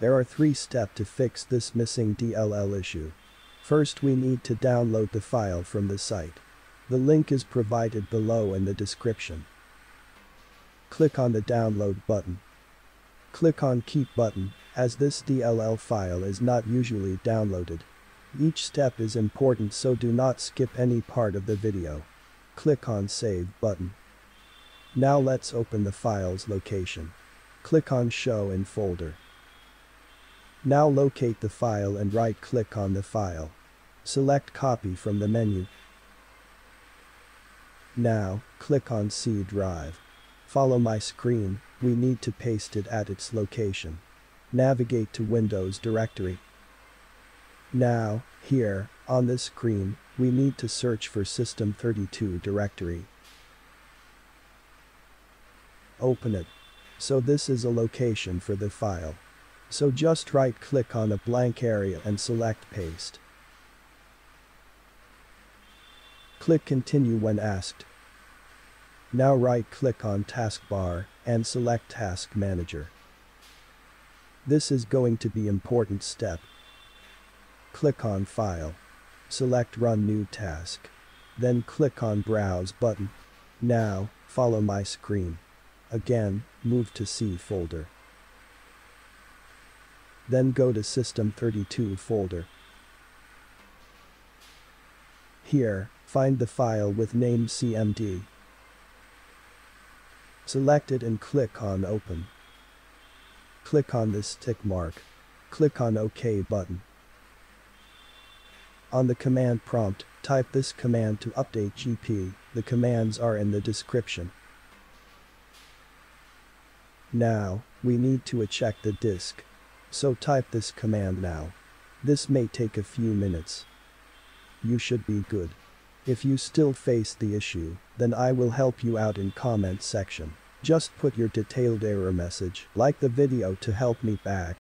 There are 3 steps to fix this missing DLL issue. First, we need to download the file from the site. The link is provided below in the description. Click on the download button. Click on keep button, as this DLL file is not usually downloaded. Each step is important, so do not skip any part of the video. Click on save button. Now let's open the file's location. Click on show in folder. Now locate the file and right-click on the file. Select copy from the menu. Now, click on C drive. Follow my screen, we need to paste it at its location. Navigate to Windows directory. Now, here, on this screen, we need to search for System32 directory. Open it. So this is a location for the file. So just right-click on a blank area and select paste. Click continue when asked. Now right-click on taskbar and select task manager. This is going to be important step. Click on file. Select run new task. Then click on browse button. Now, follow my screen. Again, move to C folder. Then go to System32 folder. Here, find the file with name CMD. Select it and click on open. Click on this tick mark. Click on OK button. On the command prompt, type this command to update GP. The commands are in the description. Now, we need to check the disk. So type this command now. This may take a few minutes. You should be good. If you still face the issue, then I will help you out in comment section. Just put your detailed error message, like the video to help me back.